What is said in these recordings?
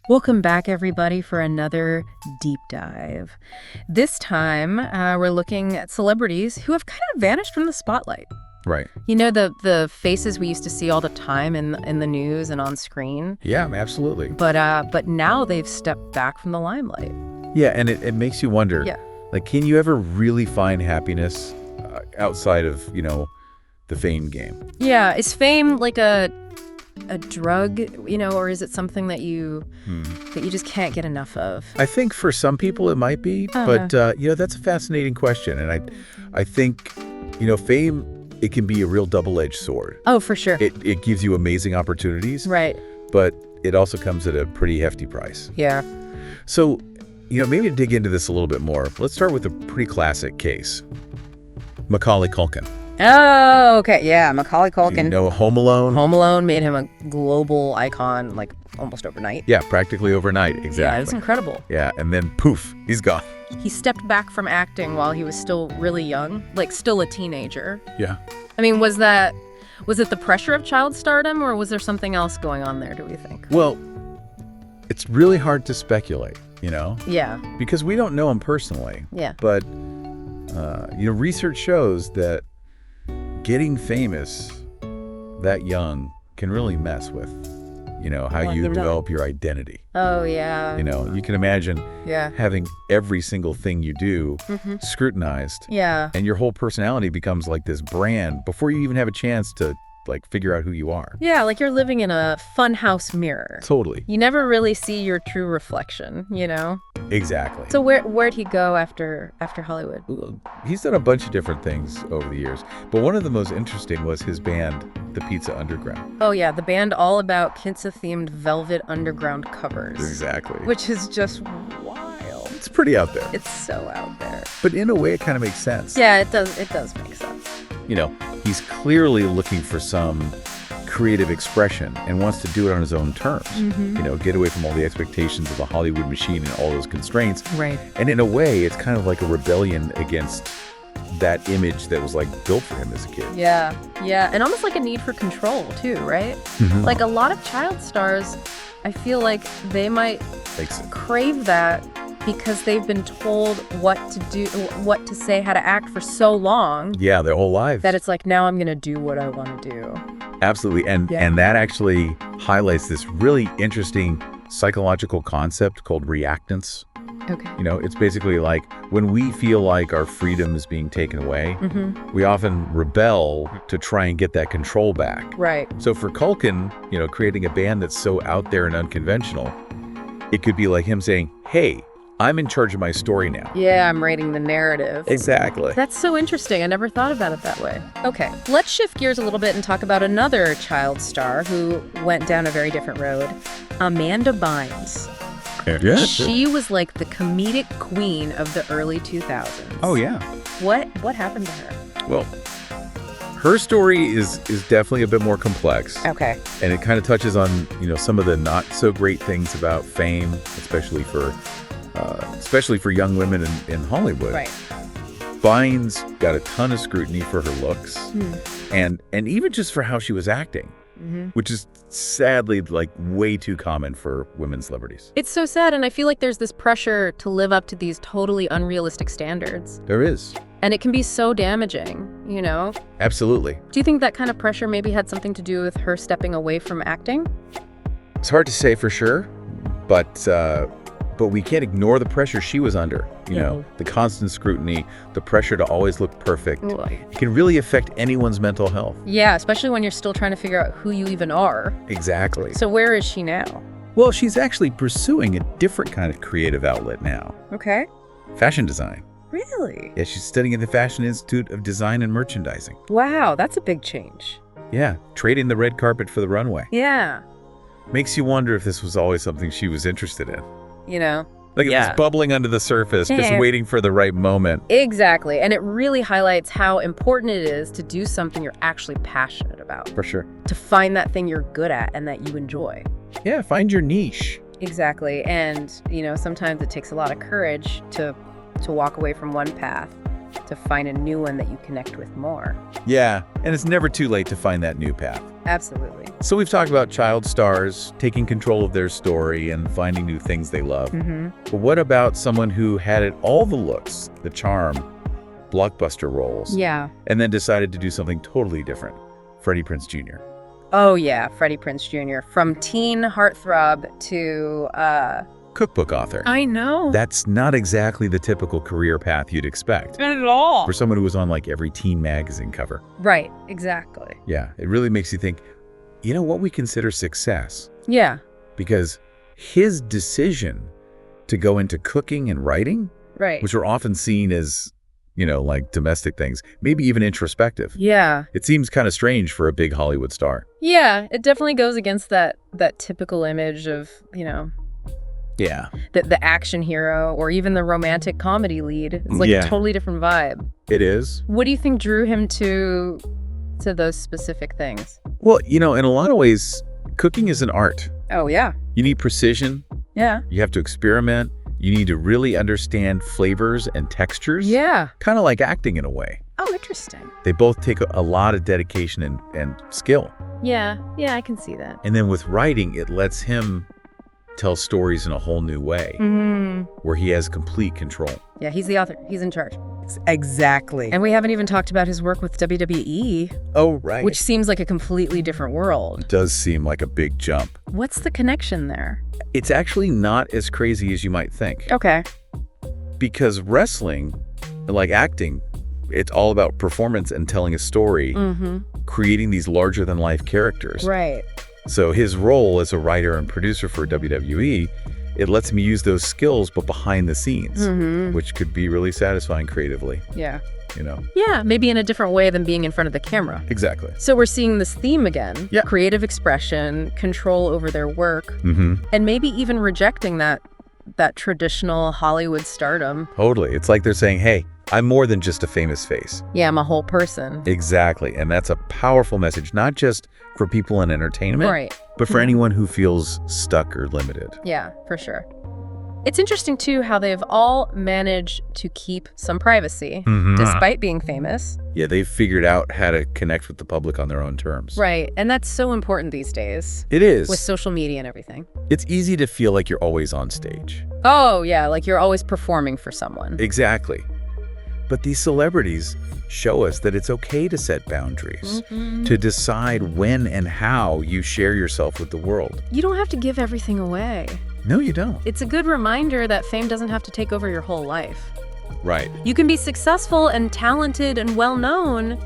Welcome back, everybody, for another deep dive. This time, we're looking at celebrities who have kind of vanished from the spotlight. Right. You know, the faces we used to see all the time in the news and on screen. Yeah, absolutely. But now they've stepped back from the limelight. Yeah, and it makes you wonder, like, can you ever really find happiness outside of, the fame game? Yeah, is fame like a drug, or is it something that you just can't get enough of? I think for some people it might be, but that's a fascinating question, and I think, fame, it can be a real double-edged sword. Oh, for sure. It gives you amazing opportunities, right? But it also comes at a pretty hefty price. Yeah. So, maybe to dig into this a little bit more, let's start with a pretty classic case. Macaulay Culkin. Oh, okay. Yeah, Macaulay Culkin. Home Alone? Home Alone made him a global icon, like, almost overnight. Yeah, practically overnight. Exactly. Yeah, it's incredible. Yeah, and then poof, he's gone. He stepped back from acting while he was still really young, like still a teenager. Yeah. I mean, was it the pressure of child stardom, or was there something else going on there, do we think? Well, it's really hard to speculate, Yeah. because we don't know him personally. Yeah. But, research shows that getting famous that young can really mess with, how you develop your identity. Oh, yeah. You can imagine Yeah. having every single thing you do scrutinized. Yeah. And your whole personality becomes like this brand before you even have a chance to, figure out who you are. Yeah, like you're living in a funhouse mirror. Totally. You never really see your true reflection, Exactly. So where'd he go after Hollywood? He's done a bunch of different things over the years, but one of the most interesting was his band, The Pizza Underground. Oh, yeah, the band all about Kinsa-themed Velvet Underground covers. Exactly. Which is just wild. It's pretty out there. It's so out there. But in a way, it kind of makes sense. Yeah, it does make sense. He's clearly looking for some creative expression and wants to do it on his own terms. Get away from all the expectations of the Hollywood machine and all those constraints. Right. And in a way, it's kind of like a rebellion against that image that was built for him as a kid. Yeah, and almost like a need for control too, right? Like a lot of child stars, I feel like they might crave that because they've been told what to do, what to say, how to act for so long. Yeah, their whole lives. That it's like, now I'm going to do what I want to do. Absolutely. And that actually highlights this really interesting psychological concept called reactance. Okay. It's basically like when we feel like our freedom is being taken away, we often rebel to try and get that control back. Right. So for Culkin, creating a band that's so out there and unconventional, it could be like him saying, hey, I'm in charge of my story now. Yeah, I'm writing the narrative. Exactly. That's so interesting. I never thought about it that way. Okay, let's shift gears a little bit and talk about another child star who went down a very different road, Amanda Bynes. Yeah. She was like the comedic queen of the early 2000s. Oh, yeah. What happened to her? Well, her story is definitely a bit more complex. Okay. And it kind of touches on, some of the not so great things about fame, especially for young women in Hollywood. Right. Bynes got a ton of scrutiny for her looks and even just for how she was acting, which is sadly way too common for women celebrities. It's so sad, and I feel like there's this pressure to live up to these totally unrealistic standards. There is. And it can be so damaging, Absolutely. Do you think that kind of pressure maybe had something to do with her stepping away from acting? It's hard to say for sure, but we can't ignore the pressure she was under. The constant scrutiny, the pressure to always look perfect. It can really affect anyone's mental health. Yeah, especially when you're still trying to figure out who you even are. Exactly. So where is she now? Well, she's actually pursuing a different kind of creative outlet now. Okay. Fashion design. Really? Yeah, she's studying at the Fashion Institute of Design and Merchandising. Wow, that's a big change. Yeah, trading the red carpet for the runway. Yeah. Makes you wonder if this was always something she was interested in. Like it was bubbling under the surface, just waiting for the right moment. Exactly. And it really highlights how important it is to do something you're actually passionate about. For sure. To find that thing you're good at and that you enjoy. Yeah, find your niche. Exactly. And, sometimes it takes a lot of courage to walk away from one path to find a new one that you connect with more. Yeah, and it's never too late to find that new path. Absolutely. So we've talked about child stars taking control of their story and finding new things they love. But what about someone who had all the looks, the charm, blockbuster roles, and then decided to do something totally different? Freddie Prinze Jr. Oh, yeah, Freddie Prinze Jr. From teen heartthrob to cookbook author. I know. That's not exactly the typical career path you'd expect. Not at all. For someone who was on like every teen magazine cover. Right, exactly. Yeah, it really makes you think, what we consider success. Yeah. Because his decision to go into cooking and writing, which are often seen as, like domestic things, maybe even introspective. Yeah. It seems kind of strange for a big Hollywood star. Yeah, it definitely goes against that typical image of, Yeah. The action hero or even the romantic comedy lead. It's like a totally different vibe. It is. What do you think drew him to those specific things? Well, in a lot of ways, cooking is an art. Oh, yeah. You need precision. Yeah. You have to experiment. You need to really understand flavors and textures. Yeah. Kind of like acting in a way. Oh, interesting. They both take a lot of dedication and skill. Yeah. Yeah, I can see that. And then with writing, it lets him tell stories in a whole new way where he has complete control. Yeah, he's the author. He's in charge. Exactly. And we haven't even talked about his work with WWE. Oh, right. Which seems like a completely different world. It does seem like a big jump. What's the connection there? It's actually not as crazy as you might think. Okay. Because wrestling, like acting, it's all about performance and telling a story, creating these larger-than-life characters. Right. So his role as a writer and producer for WWE, it lets me use those skills, but behind the scenes, which could be really satisfying creatively. Yeah. Yeah, maybe in a different way than being in front of the camera. Exactly. So we're seeing this theme again. Yeah. Creative expression, control over their work, and maybe even rejecting that traditional Hollywood stardom. Totally. It's like they're saying, hey, I'm more than just a famous face. Yeah, I'm a whole person. Exactly. And that's a powerful message, not just for people in entertainment, but for anyone who feels stuck or limited. Yeah, for sure. It's interesting, too, how they've all managed to keep some privacy despite being famous. Yeah, they've figured out how to connect with the public on their own terms. Right. And that's so important these days. It is. With social media and everything. It's easy to feel like you're always on stage. Oh, yeah, like you're always performing for someone. Exactly. But these celebrities show us that it's okay to set boundaries, to decide when and how you share yourself with the world. You don't have to give everything away. No, you don't. It's a good reminder that fame doesn't have to take over your whole life. Right. You can be successful and talented and well-known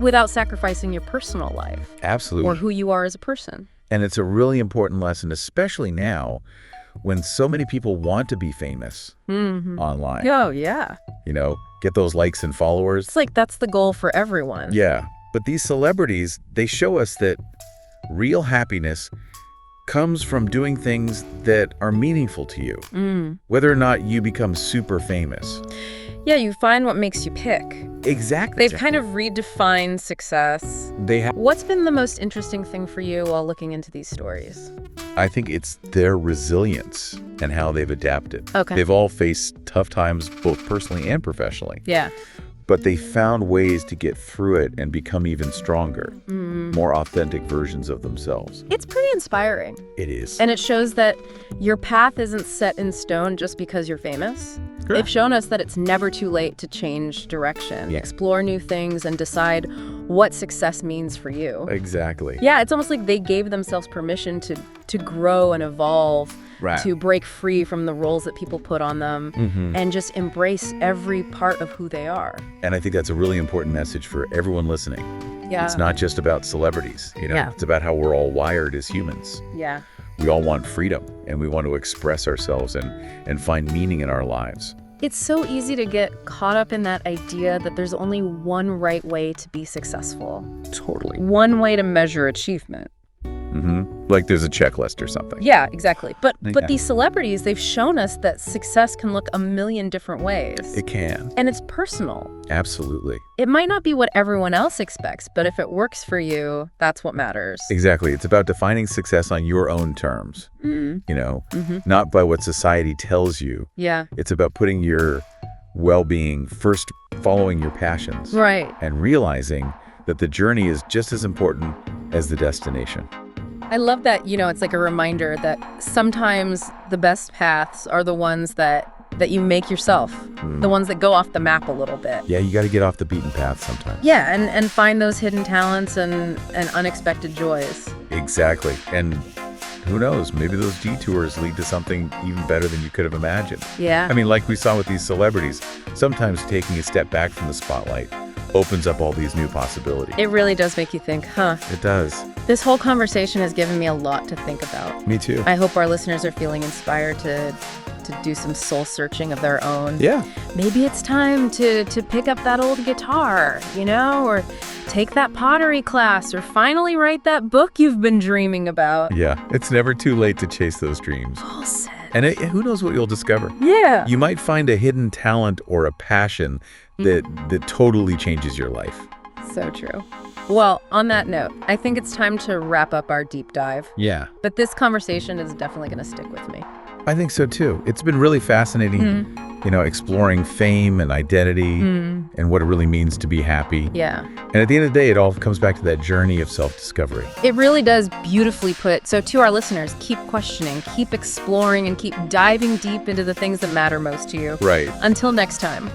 without sacrificing your personal life. Absolutely. Or who you are as a person. And it's a really important lesson, especially now when so many people want to be famous online. Oh, yeah. Get those likes and followers. It's like that's the goal for everyone. Yeah. But these celebrities, they show us that real happiness comes from doing things that are meaningful to you, whether or not you become super famous. Yeah, you find what makes you pick. Exactly. They've kind of redefined success. What's been the most interesting thing for you while looking into these stories? I think it's their resilience and how they've adapted. Okay. They've all faced tough times, both personally and professionally. Yeah. But they found ways to get through it and become even stronger, more authentic versions of themselves. It's pretty inspiring. It is. And it shows that your path isn't set in stone just because you're famous. Correct. They've shown us that it's never too late to change direction, explore new things, and decide what success means for you. Exactly. Yeah, it's almost like they gave themselves permission to grow and evolve, to break free from the roles that people put on them, and just embrace every part of who they are. And I think that's a really important message for everyone listening. Yeah. It's not just about celebrities, It's about how we're all wired as humans. Yeah. We all want freedom, and we want to express ourselves and find meaning in our lives. It's so easy to get caught up in that idea that there's only one right way to be successful. Totally. One way to measure achievement. Like there's a checklist or something. Yeah, exactly. But these celebrities, they've shown us that success can look a million different ways. It can. And it's personal. Absolutely. It might not be what everyone else expects, but if it works for you, that's what matters. Exactly. It's about defining success on your own terms, not by what society tells you. Yeah. It's about putting your well-being, first following your passions. Right. And realizing that the journey is just as important as the destination. I love that, it's like a reminder that sometimes the best paths are the ones that you make yourself, the ones that go off the map a little bit. Yeah, you got to get off the beaten path sometimes. Yeah, and find those hidden talents and unexpected joys. Exactly. And who knows, maybe those detours lead to something even better than you could have imagined. Yeah. I mean, like we saw with these celebrities, sometimes taking a step back from the spotlight opens up all these new possibilities. It really does make you think, huh? It does. This whole conversation has given me a lot to think about. Me too. I hope our listeners are feeling inspired to do some soul searching of their own. Yeah. Maybe it's time to pick up that old guitar, or take that pottery class, or finally write that book you've been dreaming about. Yeah, it's never too late to chase those dreams. Well said. And who knows what you'll discover. Yeah. You might find a hidden talent or a passion that totally changes your life. So true. Well, on that note, I think it's time to wrap up our deep dive. Yeah. But this conversation is definitely going to stick with me. I think so too. It's been really fascinating, exploring fame and identity and what it really means to be happy. Yeah. And at the end of the day, it all comes back to that journey of self-discovery. It really does beautifully put. So to our listeners, keep questioning, keep exploring, and keep diving deep into the things that matter most to you. Right. Until next time.